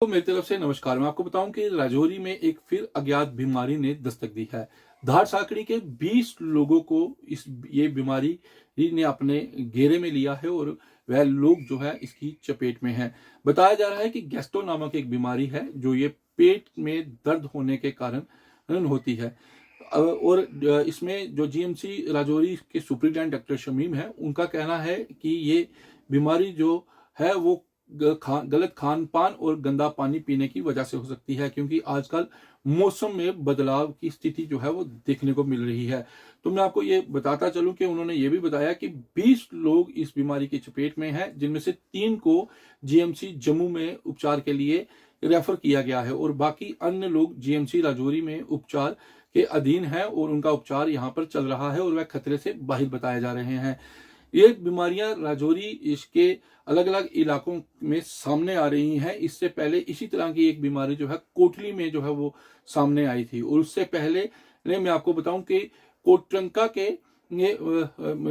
तो मेरी तरफ से नमस्कार। मैं आपको बताऊं कि राजौरी में एक फिर अज्ञात बीमारी ने दस्तक दी है। धार साकड़ी के 20 लोगों को ये बीमारी ने अपने घेरे में लिया है और वह लोग जो है इसकी चपेट में हैं। बताया जा रहा है कि गैस्ट्रो नामक एक बीमारी है जो ये पेट में दर्द होने के कारण होती है। और इसमें जो जीएमसी राजौरी के सुप्रिटेंडेंट डॉक्टर शमीम है, उनका कहना है कि ये बीमारी जो है वो गलत खान पान और गंदा पानी पीने की वजह से हो सकती है, क्योंकि आजकल मौसम में बदलाव की स्थिति जो है वो देखने को मिल रही है। तो मैं आपको ये बताता चलूं कि उन्होंने ये भी बताया कि 20 लोग इस बीमारी की चपेट में हैं, जिनमें से 3 को जीएमसी जम्मू में उपचार के लिए रेफर किया गया है और बाकी अन्य लोग जीएमसी राजौरी में उपचार के अधीन है और उनका उपचार यहाँ पर चल रहा है और वह खतरे से बाहर बताए जा रहे हैं। ये बीमारियां राजौरी इसके अलग अलग इलाकों में सामने आ रही हैं। इससे पहले इसी तरह की एक बीमारी जो है कोटली में जो है वो सामने आई थी और उससे पहले मैं आपको बताऊं कि कोटरंका के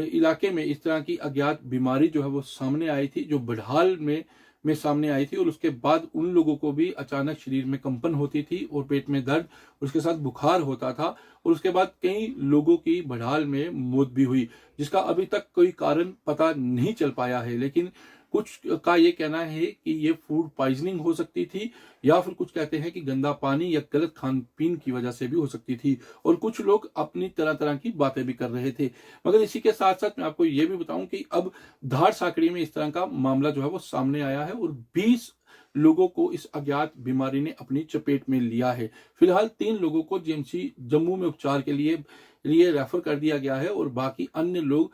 इलाके में इस तरह की अज्ञात बीमारी जो है वो सामने आई थी, जो बड़हाल में सामने आई थी और उसके बाद उन लोगों को भी अचानक शरीर में कंपन होती थी और पेट में दर्द, उसके साथ बुखार होता था और उसके बाद कई लोगों की बड़हाल में मौत भी हुई, जिसका अभी तक कोई कारण पता नहीं चल पाया है। लेकिन कुछ का ये कहना है कि ये फूड पॉइजनिंग हो सकती थी या फिर कुछ कहते हैं कि गंदा पानी या गलत खान पीन की वजह से भी हो सकती थी और कुछ लोग अपनी तरह तरह की बातें भी कर रहे थे। मगर इसी के साथ साथ मैं आपको ये भी बताऊं कि अब धार साकड़ी में इस तरह का मामला जो है वो सामने आया है और 20 लोगों को इस अज्ञात बीमारी ने अपनी चपेट में लिया है। फिलहाल 3 लोगों को जीएमसी जम्मू में उपचार के लिए रेफर कर दिया गया है और बाकी अन्य लोग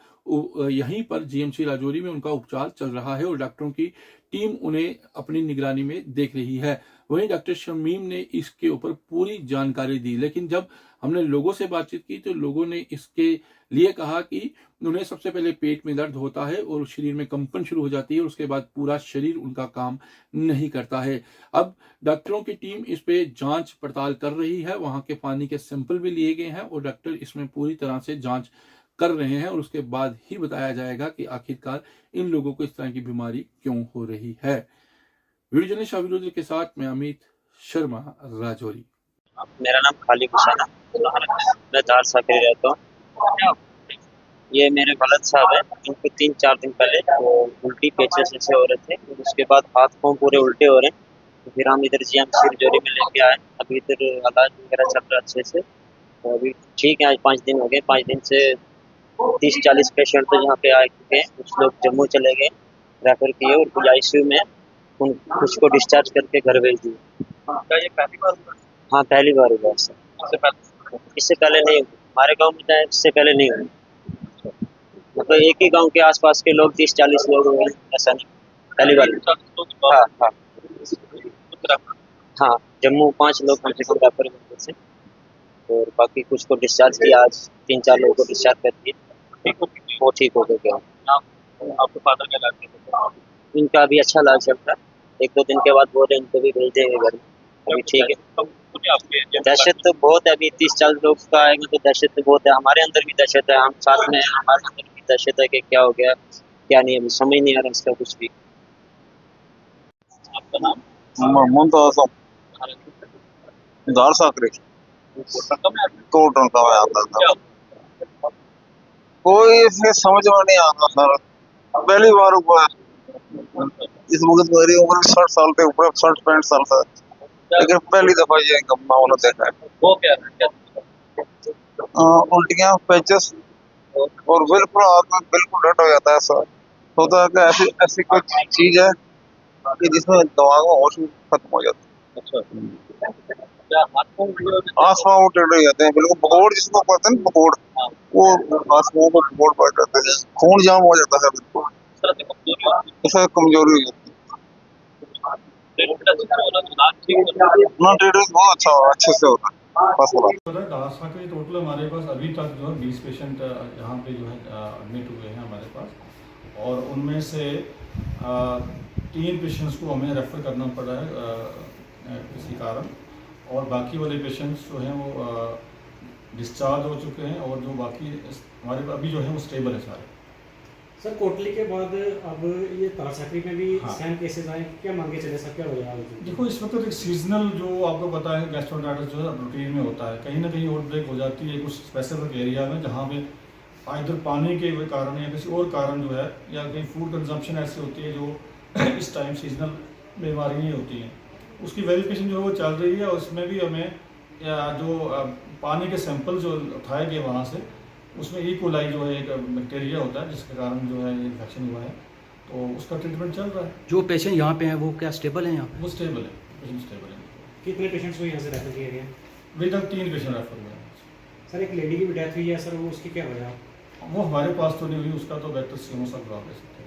यहीं पर जीएमसी राजौरी में उनका उपचार चल रहा है और डॉक्टरों की टीम उन्हें अपनी निगरानी में देख रही है। वहीं डॉक्टर शमीम ने इसके ऊपर पूरी जानकारी दी, लेकिन जब हमने लोगों से बातचीत की तो लोगों ने इसके लिए कहा कि उन्हें सबसे पहले पेट में दर्द होता है और शरीर में कंपन शुरू हो जाती है और उसके बाद पूरा शरीर उनका काम नहीं करता है। अब डॉक्टरों की टीम इस पे जांच पड़ताल कर रही है, वहां के पानी के सैंपल भी लिए गए हैं और डॉक्टर इसमें पूरी तरह से जांच कर रहे हैं और उसके बाद ही बताया जाएगा कि आखिरकार इन लोगों को इस तरह की बीमारी क्यों हो रही है। वीडियो जर्नलिस्ट शाबिर के साथ मैं अमित शर्मा, राजौरी। मेरा नाम खालिक हुसैन है, मैं धार साकरी रहता हूँ। ये मेरे वलद साहब हैं, इनको 3-4 दिन पहले उल्टी पेचिश से हो रहे थे, उसके बाद हाथ पाँव पूरे उल्टे हो रहे हैं। तो फिर हम इधर जीएमसी राजौरी में लेके आए। अभी इधर इलाज वगैरह चल रहा है अच्छे से, तो अभी ठीक है। आज 5 दिन हो गए, 5 दिन से 30-40 पेशेंट तो यहाँ पे आ चुके हैं। कुछ लोग जम्मू चले गए, रेफर किए और कुछ आईसीयू में, कुछ को डिस्चार्ज करके घर भेज दिए। क्या ये पहली बार हुआ? हाँ, पहली बार हुआ सर। इससे पहले नहीं हुआ हमारे गांव में, इससे पहले नहीं हुआ। मतलब एक ही गांव के आसपास के लोग 30-40 लोग हुए, ऐसा नहीं, पहली बार। हाँ हाँ हाँ, जम्मू 5 लोग कम से कम रेफर हुए थे और बाकी कुछ को डिस्चार्ज किया। आज 3-4 लोगों को डिस्चार्ज कर दिए, वो ठीक हो गए। आपके फादर का इलाज इनका अभी अच्छा इलाज चल रहा है। 1-2 दिन के बाद बोल रहे इनको भी भेज देंगे घर में। अभी ठीक है। दहशत तो बहुत है, अभी 30-40 लोग का आएगा तो दहशत तो बहुत है। हमारे अंदर भी दहशत है, हम साथ में हमारे अंदर भी दहशत है कि क्या हो गया क्या नहीं, अभी समझ नहीं आ रहा इसका कुछ भी। आपका नाम? मुमताज धार साकरी कोटरंका में आता था। कोई इसमें समझ में नहीं आता सर, पहली बार हुआ। इस वक्त मेरी उम्र 60 साल के ऊपर, 60-65 साल का, लेकिन पहली दफा ये मामला देखा है। वो क्या उल्टियाँ, पेचिश और बिल्कुल आदमी बिल्कुल डट हो जाता है। ऐसा होता है कि ऐसी ऐसी कोई चीज है कि जिसमें दिमाग में होश खत्म हो जाता है। आसमान वो टेढ़े हो जाते हैं, बिल्कुल भगोड़ जिसको कहते हैं, भगोड़, वो आसमान को भगोड़ पड़ जाते हैं, खून जाम हो जाता है, बिल्कुल ऐसा कमजोरी हो जाती है। ना ट्रीटमेंट बहुत अच्छा हो, अच्छे से होता है। धार साकरी टोटल हमारे पास अभी तक जो है 20 पेशेंट यहाँ पे जो है एडमिट हुए हैं हमारे पास, और उनमें से 3 पेशेंट्स को हमें रेफ़र करना पड़ा है किसी कारण, और बाकी वाले पेशेंट्स जो हैं वो डिस्चार्ज हो चुके हैं और जो बाकी हमारे अभी जो है वो स्टेबल है सारे। सर कोटली के बाद अब ये तारसाकरी में भी हाँ। सेम केसेस आए, क्या मान के चले सर, क्या वजह है? देखो इस वक्त एक सीजनल जो आपको पता है गैस्ट्रोएंटेराइटिस जो है रूटीन में होता है, कहीं ना कहीं आउटब्रेक हो जाती है कुछ स्पेसिफिक एरिया में जहाँ पे इधर पानी के कारण या किसी और कारण जो है या कहीं फूड कंजम्पशन ऐसी होती है जो इस टाइम सीजनल बीमारियाँ होती हैं, उसकी वेरिफिकेशन जो है वो चल रही है। और उसमें भी हमें जो पानी के सैंपल जो उठाए गए वहाँ से उसमें इकोलाई जो है एक बैक्टीरिया होता है जिसके कारण जो है इन्फेक्शन हुआ है, तो उसका ट्रीटमेंट चल रहा है। जो पेशेंट यहाँ पे हैं वो क्या स्टेबल हैं यहाँ? वो स्टेबल है, पेशेंट स्टेबल है। कितने पेशेंट्स को यहाँ से रेफर किए गए? अभी तक 3 पेशेंट रेफर हुए हैं। सर एक लेडी की भी डेथ हुई है सर, वो उसकी क्या वजह? वो हमारे पास तो नहीं हुई, उसका तो बेहतर सीएमओ साहब जवाब दे सकते हैं।